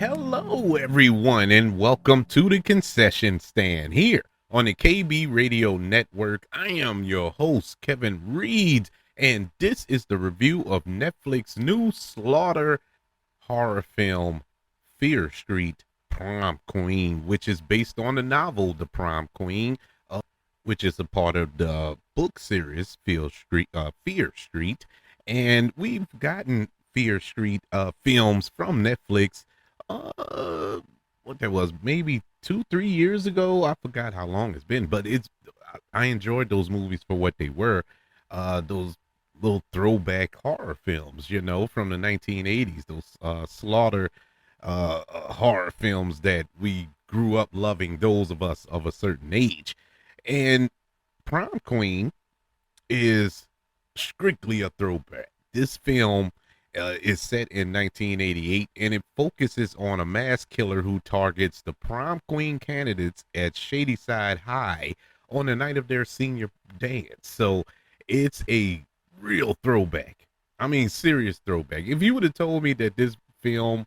Hello, everyone, and welcome to the concession stand here on the KB Radio Network. I am your host, Kevin Reed, and this is the review of Netflix's new slaughter horror film, Fear Street Prom Queen, which is based on the novel The Prom Queen, which is a part of the book series Fear Street. And we've gotten Fear Street films from Netflix what that was maybe 2 3 years ago. I forgot how long it's been, but I enjoyed those movies for what they were. Those little throwback horror films, from the 1980s, those slaughter horror films that we grew up loving, those of us of a certain age. And Prom Queen is strictly a throwback. This film is set in 1988, and it focuses on a mass killer who targets the prom queen candidates at Shadyside High on the night of their senior dance. So it's a real throwback. I mean, serious throwback. If you would have told me that this film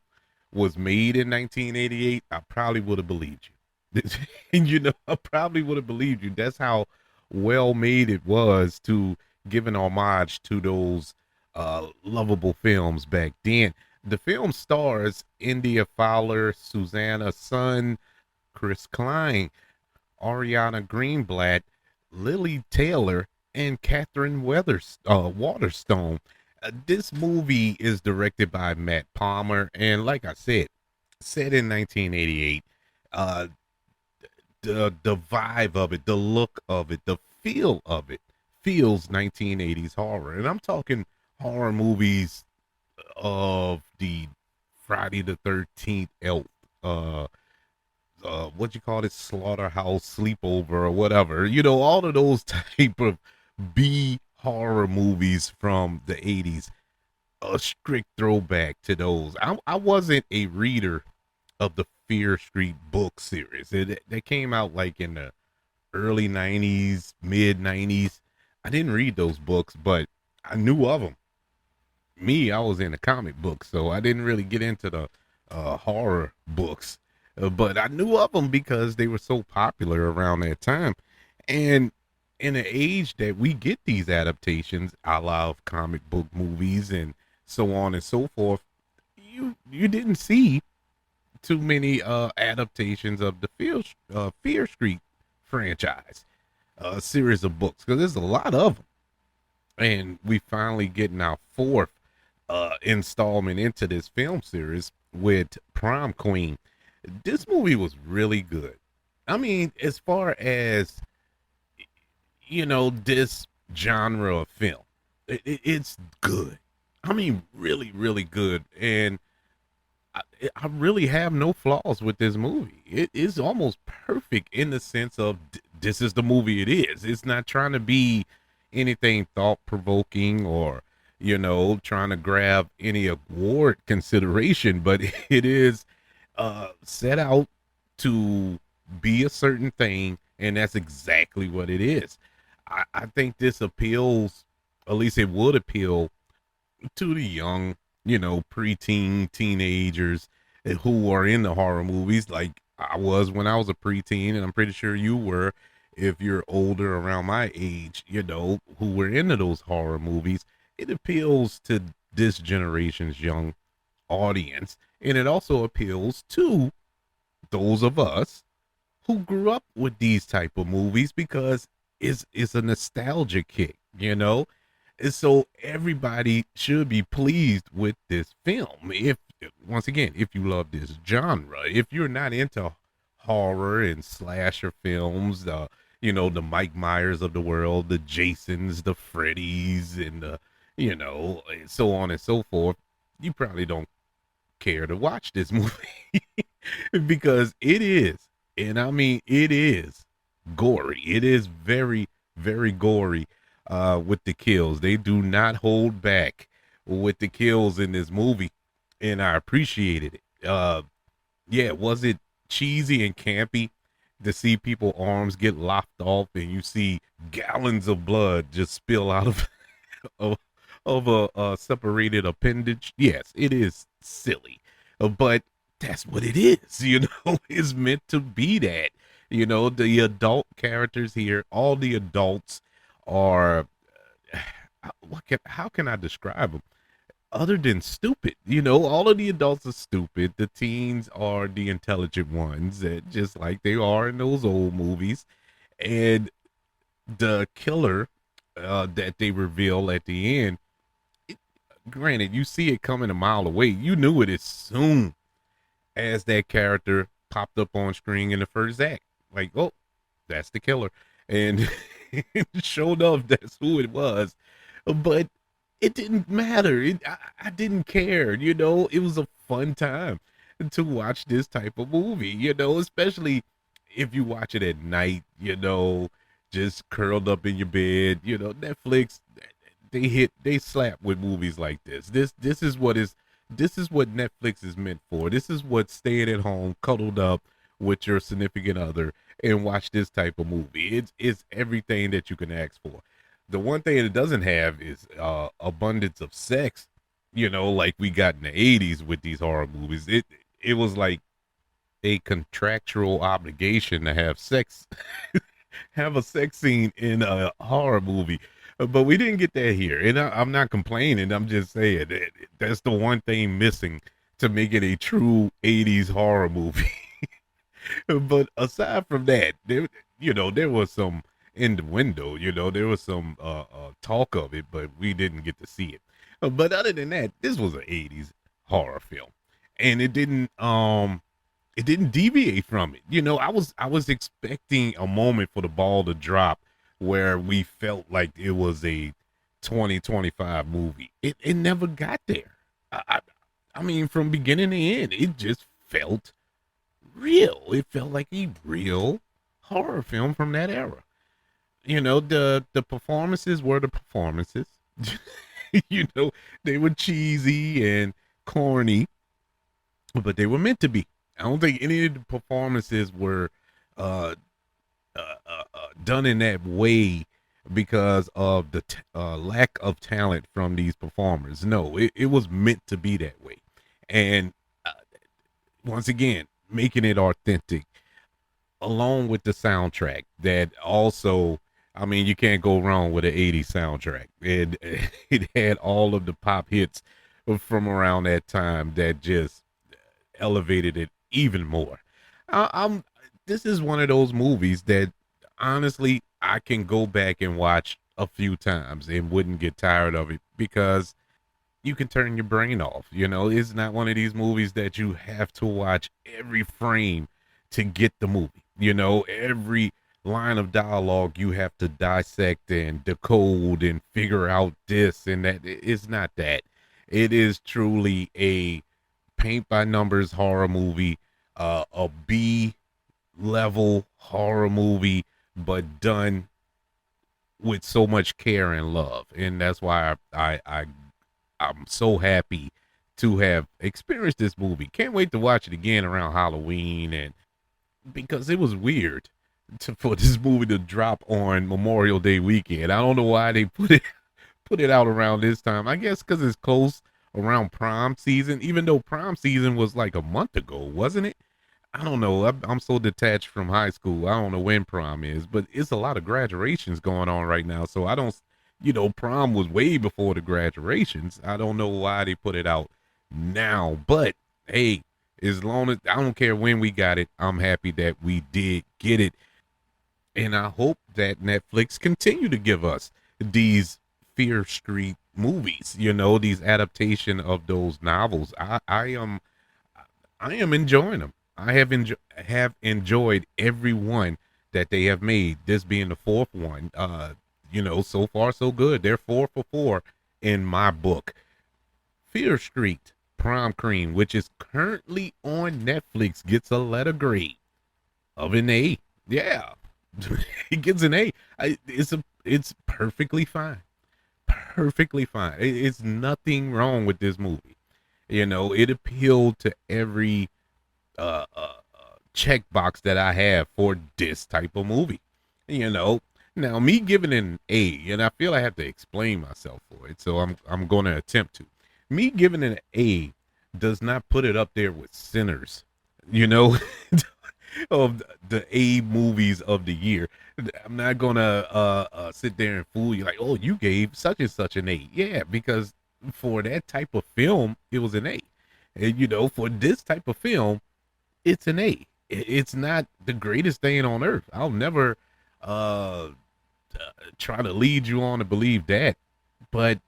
was made in 1988, I probably would have believed you. And I probably would have believed you. That's how well made it was, to give an homage to those lovable films back then. The film stars India Fowler, Susanna Sun, Chris Klein, Ariana Greenblatt, Lily Taylor, and Catherine Waterstone. This movie is directed by Matt Palmer, and like I said, set in 1988. The vibe of it, the look of it, the feel of it feels 1980s horror, and I'm talking horror movies of the Friday the 13th ilk, what you call it, Slaughterhouse Sleepover or whatever, all of those type of B horror movies from the 80s. A strict throwback to those. I wasn't a reader of the Fear Street book series. That came out like in the early 90s, mid 90s. I didn't read those books, but I knew of them. I was in the comic books, so I didn't really get into the horror books, but I knew of them because they were so popular around that time. And in an age that we get these adaptations, a la of comic book movies and so on and so forth, you didn't see too many adaptations of the Fear Street franchise, series of books, because there's a lot of them. And we finally getting our fourth installment into this film series with Prom Queen. This movie was really good. I mean, as far as this genre of film, it's good. I mean, really, really good. And I really have no flaws with this movie. It is almost perfect in the sense of this is the movie it is. It's not trying to be anything thought provoking or trying to grab any award consideration, but it is set out to be a certain thing, and that's exactly what it is. I think this appeals, at least it would appeal, to the young, preteen, teenagers who are in the horror movies, like I was when I was a preteen, and I'm pretty sure you were if you're older around my age, who were into those horror movies. It appeals to this generation's young audience, and it also appeals to those of us who grew up with these type of movies, because it's a nostalgia kick, and so everybody should be pleased with this film. If once again, if you love this genre, if you're not into horror and slasher films, the Mike Myers of the world, the Jasons, the Freddys, and and so on and so forth, you probably don't care to watch this movie because it is, and I mean it is gory. It is very, very gory with the kills. They do not hold back with the kills in this movie, and I appreciated it. Yeah, was it cheesy and campy to see people arms get lopped off and you see gallons of blood just spill out of of a separated appendage? Yes, it is silly, but that's what it is. It's meant to be that. The adult characters here, all the adults are how can I describe them other than stupid? All of the adults are stupid. The teens are the intelligent ones, just like they are in those old movies. And the killer that they reveal at the end, it, granted, you see it coming a mile away. You knew it as soon as that character popped up on screen in the first act. Like, oh, that's the killer. And showed up, that's who it was. But it didn't matter. I didn't care. It was a fun time to watch this type of movie, especially if you watch it at night, just curled up in your bed. Netflix, they slap with movies like this. This is what Netflix is meant for. This is what staying at home, cuddled up with your significant other and watch this type of movie. It's everything that you can ask for. The one thing it doesn't have is abundance of sex, like we got in the 80s with these horror movies. It was like a contractual obligation to have sex, have a sex scene in a horror movie. But we didn't get that here. And I'm not complaining. I'm just saying that's the one thing missing to make it a true 80s horror movie. But aside from that, there was some in the window, there was some talk of it, but we didn't get to see it. But other than that, this was an 80s horror film. And it didn't deviate from it. I was expecting a moment for the ball to drop where we felt like it was a 2025 movie. It never got there. I mean, from beginning to end, it just felt real. It felt like a real horror film from that era. The performances were the performances. you know, they were cheesy and corny, but they were meant to be. I don't think any of the performances were uh, done in that way because of the lack of talent from these performers. No, it was meant to be that way. And uh, once again, making it authentic along with the soundtrack that also, I mean, you can't go wrong with an 80s soundtrack. It had all of the pop hits from around that time that just elevated it even more. I'm This is one of those movies that honestly I can go back and watch a few times and wouldn't get tired of it because you can turn your brain off. It's not one of these movies that you have to watch every frame to get the movie. Every line of dialogue you have to dissect and decode and figure out this and that. It's not that. It is truly a paint by numbers horror movie, a B level horror movie, but done with so much care and love. And that's why I'm so happy to have experienced this movie. Can't wait to watch it again around Halloween, and because it was weird for this movie to drop on Memorial Day weekend. I don't know why they put it out around this time. I guess because it's close around prom season, even though prom season was like a month ago, wasn't it? I don't know. I'm so detached from high school. I don't know when prom is, but it's a lot of graduations going on right now. So I don't, prom was way before the graduations. I don't know why they put it out now, but hey, as long as I don't care when we got it, I'm happy that we did get it. And I hope that Netflix continue to give us these Fear Street movies, these adaptation of those novels. I am enjoying them. I have enjoyed every one that they have made. This being the fourth one. So far so good. They're 4 for 4 in my book. Fear Street, Prom Queen, which is currently on Netflix, gets a letter grade of an A. Yeah, it gets an A. It's perfectly fine. Perfectly fine. It's nothing wrong with this movie. It appealed to every checkbox that I have for this type of movie. Now me giving it an A, and I feel I have to explain myself for it, so I'm going to attempt to. Me giving it an A does not put it up there with Sinners, you know, of the A movies of the year. I'm not gonna sit there and fool you like, oh, you gave such and such an A. Yeah, because for that type of film, it was an A. And you know, for this type of film, it's an A. It's not the greatest thing on earth. I'll never uh, try to lead you on to believe that, but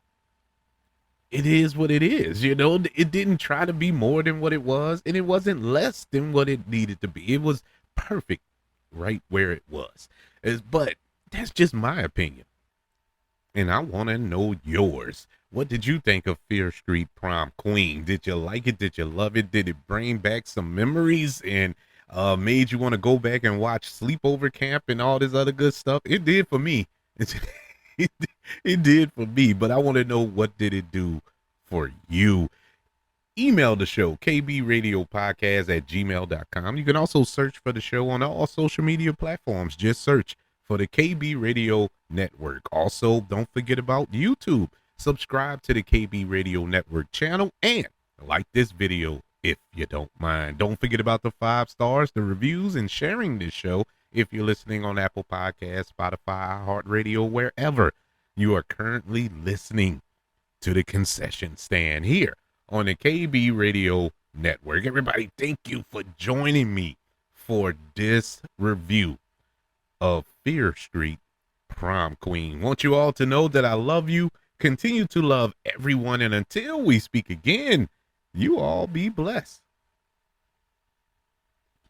it is what it is. You know, it didn't try to be more than what it was, and it wasn't less than what it needed to be. It was perfect right where it was. But that's just my opinion, and I want to know yours. What did you think of Fear Street Prom Queen? Did you like it? Did you love it? Did it bring back some memories and made you want to go back and watch Sleepover Camp and all this other good stuff? It did for me. it, it did for me, but I want to know, what did it do for you? Email the show, kbradiopodcast@gmail.com. You can also search for the show on all social media platforms. Just search for the KB Radio Network. Also, don't forget about YouTube. Subscribe to the KB Radio Network channel and like this video if you don't mind. Don't forget about the 5 stars, the reviews, and sharing this show if you're listening on Apple Podcasts, Spotify, iHeartRadio, wherever you are currently listening to the concession stand here on the KB Radio Network. Everybody, thank you for joining me for this review of Fear Street Prom Queen. Want you all to know that I love you. Continue to love everyone, and until we speak again, you all be blessed.